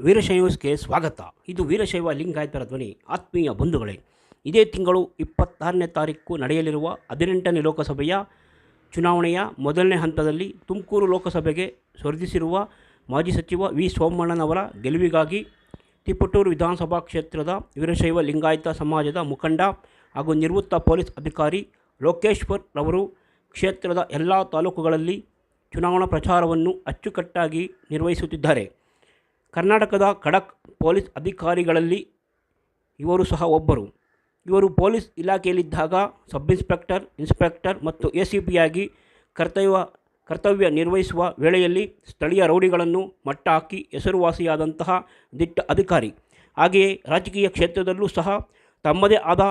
ವೀರಶೈವ ನ್ಯೂಸ್ಗೆ ಸ್ವಾಗತ. ಇದು ವೀರಶೈವ ಲಿಂಗಾಯತರ ಧ್ವನಿ. ಆತ್ಮೀಯ ಬಂಧುಗಳೇ, ಇದೇ ತಿಂಗಳು 26ನೇ ತಾರೀಕು ನಡೆಯಲಿರುವ 18ನೇ ಲೋಕಸಭೆಯ ಚುನಾವಣೆಯ ಮೊದಲನೇ ಹಂತದಲ್ಲಿ ತುಮಕೂರು ಲೋಕಸಭೆಗೆ ಸ್ಪರ್ಧಿಸಿರುವ ಮಾಜಿ ಸಚಿವ ವಿ ಸೋಮಣ್ಣನವರ ಗೆಲುವಿಗಾಗಿ ತಿಪಟೂರು ವಿಧಾನಸಭಾ ಕ್ಷೇತ್ರದ ವೀರಶೈವ ಲಿಂಗಾಯತ ಸಮಾಜದ ಮುಖಂಡ ಹಾಗೂ ನಿವೃತ್ತ ಪೊಲೀಸ್ ಅಧಿಕಾರಿ ಲೋಕೇಶ್ವರ್ ರವರು ಕ್ಷೇತ್ರದ ಎಲ್ಲ ತಾಲೂಕುಗಳಲ್ಲಿ ಚುನಾವಣಾ ಪ್ರಚಾರವನ್ನು ಅಚ್ಚುಕಟ್ಟಾಗಿ ನಿರ್ವಹಿಸುತ್ತಿದ್ದಾರೆ. ಕರ್ನಾಟಕದ ಖಡಕ್ ಪೊಲೀಸ್ ಅಧಿಕಾರಿಗಳಲ್ಲಿ ಇವರು ಸಹ ಒಬ್ಬರು. ಇವರು ಪೊಲೀಸ್ ಇಲಾಖೆಯಲ್ಲಿದ್ದಾಗ ಸಬ್ ಇನ್ಸ್ಪೆಕ್ಟರ್, ಇನ್ಸ್ಪೆಕ್ಟರ್ ಮತ್ತು ಎಸಿಪಿಯಾಗಿ ಕರ್ತವ್ಯ ನಿರ್ವಹಿಸುವ ವೇಳೆಯಲ್ಲಿ ಸ್ಥಳೀಯ ರೌಡಿಗಳನ್ನು ಮಟ್ಟ ಹಾಕಿ ಹೆಸರುವಾಸಿಯಾದಂತಹ ದಿಟ್ಟ ಅಧಿಕಾರಿ. ಹಾಗೆಯೇ ರಾಜಕೀಯ ಕ್ಷೇತ್ರದಲ್ಲೂ ಸಹ ತಮ್ಮದೇ ಆದ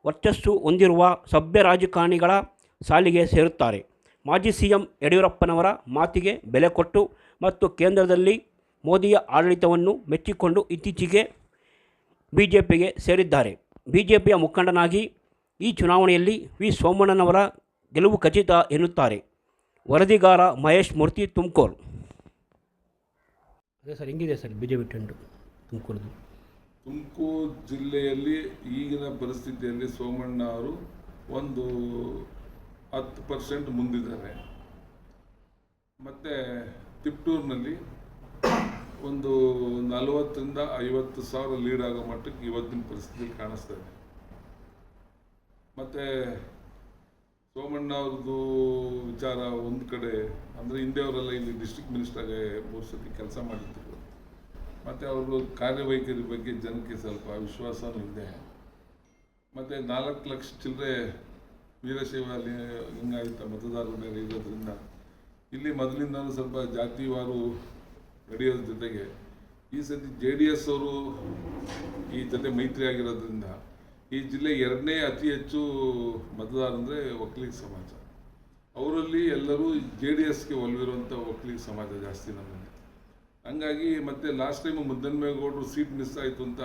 ವರ್ಚಸ್ಸು ಹೊಂದಿರುವ ಸಭ್ಯ ರಾಜಕಾರಣಿಗಳ ಸಾಲಿಗೆ ಸೇರುತ್ತಾರೆ. ಮಾಜಿ ಸಿಎಂ ಯಡಿಯೂರಪ್ಪನವರ ಮಾತಿಗೆ ಬೆಲೆ ಕೊಟ್ಟು ಮತ್ತು ಕೇಂದ್ರದಲ್ಲಿ ಮೋದಿಯ ಆಡಳಿತವನ್ನು ಮೆಚ್ಚಿಕೊಂಡು ಇತ್ತೀಚೆಗೆ ಬಿಜೆಪಿಗೆ ಸೇರಿದ್ದಾರೆ. ಬಿಜೆಪಿಯ ಮುಖಂಡನಾಗಿ ಈ ಚುನಾವಣೆಯಲ್ಲಿ ವಿ ಸೋಮಣ್ಣನವರ ಗೆಲುವು ಖಚಿತ ಎನ್ನುತ್ತಾರೆ. ವರದಿಗಾರ ಮಹೇಶ್ ಮೂರ್ತಿ, ತುಮಕೂರು. ಅದೇ ಸರ್, ಹೆಂಗಿದೆ ಸರ್ ಬಿಜೆಪಿ ಟ್ರೆಂಡು ತುಮಕೂರು ಜಿಲ್ಲೆಯಲ್ಲಿ ಈಗಿನ ಪರಿಸ್ಥಿತಿಯಲ್ಲಿ ಸೋಮಣ್ಣ ಅವರು ಒಂದು 10% ಮುಂದಿದ್ದಾರೆ. ಮತ್ತು ತಿಪಟೂರಿನಲ್ಲಿ ಒಂದು 40,000 ರಿಂದ 50,000 ಲೀಡ್ ಆಗೋ ಮಟ್ಟಕ್ಕೆ ಇವತ್ತಿನ ಪರಿಸ್ಥಿತಿ ಕಾಣಿಸ್ತಾ ಇದೆ. ಮತ್ತು ಸೋಮಣ್ಣ ಅವ್ರದ್ದು ವಿಚಾರ ಒಂದು ಕಡೆ ಅಂದರೆ ಹಿಂದೆ ಅವರೆಲ್ಲ ಇಲ್ಲಿ ಡಿಸ್ಟ್ರಿಕ್ಟ್ ಮಿನಿಸ್ಟರ್ಗೆ 3 ಸತಿ ಕೆಲಸ ಮಾಡಿದ್ರು. ಮತ್ತು ಅವರು ಕಾರ್ಯವೈಖರಿ ಬಗ್ಗೆ ಜನಕ್ಕೆ ಸ್ವಲ್ಪ ವಿಶ್ವಾಸನೂ ಇದೆ. ಮತ್ತು 4 ಲಕ್ಷ ಚಿಲ್ಲರೆ ವೀರಶೈವ ಲಿಂಗಾಯತ ಮತದಾರರ ಮೇಲೆ ಇರೋದ್ರಿಂದ ಇಲ್ಲಿ ಮೊದಲಿಂದಲೂ ಸ್ವಲ್ಪ ಜಾತಿವಾರು ನಡೆಯೋದ್ರ ಜೊತೆಗೆ ಈ ಸತಿ JDS ಅವರು ಈ ಜೊತೆ ಮೈತ್ರಿ ಆಗಿರೋದ್ರಿಂದ ಈ ಜಿಲ್ಲೆ 2ನೇ ಅತಿ ಹೆಚ್ಚು ಮತದಾರ ಅಂದರೆ ಒಕ್ಕಲಿಗ ಸಮಾಜ. ಅವರಲ್ಲಿ ಎಲ್ಲರೂ JDSಗೆ ಒಲವಿರುವಂಥ ಒಕ್ಕಲಿಗ ಸಮಾಜ ಜಾಸ್ತಿ ನಮ್ಮಲ್ಲಿ. ಹಂಗಾಗಿ ಮತ್ತೆ ಲಾಸ್ಟ್ ಟೈಮು ಮುದ್ದನ್ಮೇಗೌಡರು ಸೀಟ್ ಮಿಸ್ ಆಯಿತು ಅಂತ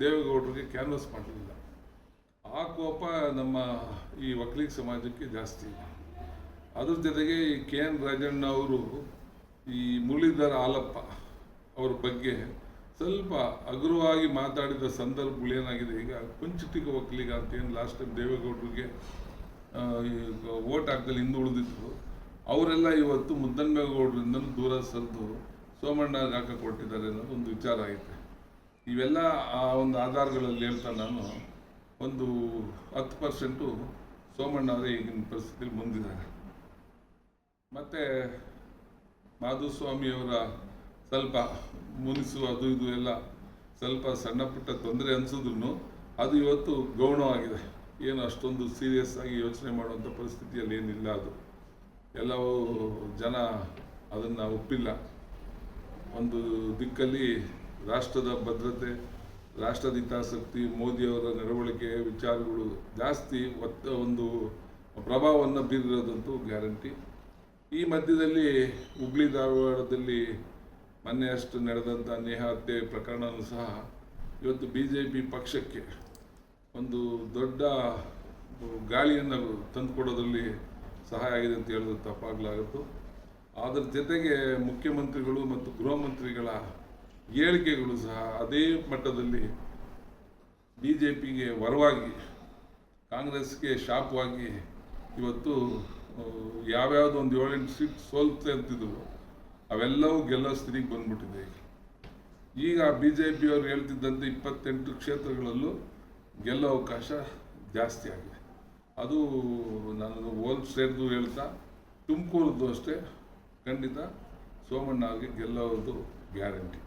ದೇವೇಗೌಡರಿಗೆ ಕ್ಯಾನ್ವಸ್ ಮಾಡಲಿಲ್ಲ. ಆ ಕೋಪ ನಮ್ಮ ಈ ಒಕ್ಕಲಿಗ ಸಮಾಜಕ್ಕೆ ಜಾಸ್ತಿ. ಅದ್ರ ಜೊತೆಗೆ ಈ KN ರಾಜಣ್ಣ ಅವರು ಈ ಮುರಳೀಧರ ಹಾಲಪ್ಪ ಅವ್ರ ಬಗ್ಗೆ ಸ್ವಲ್ಪ ಹಗುರವಾಗಿ ಮಾತಾಡಿದ ಸಂದರ್ಭಗಳೇನಾಗಿದೆ, ಈಗ ಕುಂಚಿಟಿಗ ಒಕ್ಕಲಿಗ ಅಂತ ಏನು ಲಾಸ್ಟ್ ಟೈಮ್ ದೇವೇಗೌಡರಿಗೆ ಓಟ್ ಹಾಕ್ದಲ್ಲಿ ಹಿಂದೆ ಉಳಿದಿದ್ರು, ಅವರೆಲ್ಲ ಇವತ್ತು ಮುದ್ದನ್ಮೇಗೌಡರಿಂದ ದೂರ ಸರಿದು ಸೋಮಣ್ಣಗೆ ಹಾಕಿಕೊಟ್ಟಿದ್ದಾರೆ ಅನ್ನೋದು ಒಂದು ವಿಚಾರ ಐತೆ. ಇವೆಲ್ಲ ಆ ಒಂದು ಆಧಾರಗಳಲ್ಲಿ ಹೇಳ್ತಾ ನಾನು ಒಂದು 10% ಸೋಮಣ್ಣ ಅವರೇ ಈಗಿನ ಪರಿಸ್ಥಿತಿಯಲ್ಲಿ ಮುಂದಿದ್ದಾರೆ. ಮತ್ತು ಮಾಧುಸ್ವಾಮಿಯವರ ಸ್ವಲ್ಪ ಮುನಿಸು ಅದು ಇದು ಎಲ್ಲ ಸ್ವಲ್ಪ ಸಣ್ಣ ಪುಟ್ಟ ತೊಂದರೆ ಅನಿಸಿದ್ರು ಅದು ಇವತ್ತು ಗೌಣವಾಗಿದೆ. ಏನು ಅಷ್ಟೊಂದು ಸೀರಿಯಸ್ ಆಗಿ ಯೋಚನೆ ಮಾಡುವಂಥ ಪರಿಸ್ಥಿತಿಯಲ್ಲಿ ಏನಿಲ್ಲ. ಅದು ಎಲ್ಲವೂ ಜನ ಅದನ್ನು ಒಪ್ಪಿಲ್ಲ. ಒಂದು ದಿಕ್ಕಲ್ಲಿ ರಾಷ್ಟ್ರದ ಭದ್ರತೆ, ರಾಷ್ಟ್ರದ ಹಿತಾಸಕ್ತಿ, ಮೋದಿಯವರ ನಡವಳಿಕೆ ವಿಚಾರಗಳು ಜಾಸ್ತಿ ಒಂದು ಪ್ರಭಾವವನ್ನು ಬೀರಿರೋದಂತೂ ಗ್ಯಾರಂಟಿ. ಈ ಮಧ್ಯದಲ್ಲಿ ಹುಬ್ಳಿ ಧಾರವಾಡದಲ್ಲಿ ಮೊನ್ನೆ ಅಷ್ಟು ನಡೆದಂಥ ನೇಹಾ ಹತ್ಯೆ ಪ್ರಕರಣವೂ ಸಹ ಇವತ್ತು BJP ಪಕ್ಷಕ್ಕೆ ಒಂದು ದೊಡ್ಡ ಗಾಳಿಯನ್ನು ತಂದುಕೊಡೋದ್ರಲ್ಲಿ ಸಹಾಯ ಆಗಿದೆ ಅಂತ ಹೇಳಿದ್ರೆ ತಪ್ಪಾಗಲಾಗತ್ತು. ಅದರ ಜೊತೆಗೆ ಮುಖ್ಯಮಂತ್ರಿಗಳು ಮತ್ತು ಗೃಹ ಮಂತ್ರಿಗಳ ಹೇಳಿಕೆಗಳು ಸಹ ಅದೇ ಮಟ್ಟದಲ್ಲಿ BJPಗೆ ವರವಾಗಿ, ಕಾಂಗ್ರೆಸ್ಗೆ ಶಾಪವಾಗಿ ಇವತ್ತು ಯಾವ್ಯಾವುದೋ ಒಂದು 7-8 ಸೀಟ್ ಸೋಲ್ತೆ ಅಂತಿದ್ರು, ಅವೆಲ್ಲವೂ ಗೆಲ್ಲೋ ಸ್ಥಿತಿಗೆ ಬಂದ್ಬಿಟ್ಟಿದೆ. ಈಗ BJP ಅವರು ಹೇಳ್ತಿದ್ದಂತೆ 28 ಕ್ಷೇತ್ರಗಳಲ್ಲೂ ಗೆಲ್ಲೋ ಅವಕಾಶ ಜಾಸ್ತಿ ಆಗಿದೆ. ಅದು ನಾನು ಹೋಲ್ ಸ್ಟೇಟ್ದು ಹೇಳ್ತಾ ತುಮಕೂರದ್ದು ಅಷ್ಟೇ ಖಂಡಿತ ಸೋಮಣ್ಣ ಅವ್ರಿಗೆ ಗೆಲ್ಲೋದು ಗ್ಯಾರಂಟಿ.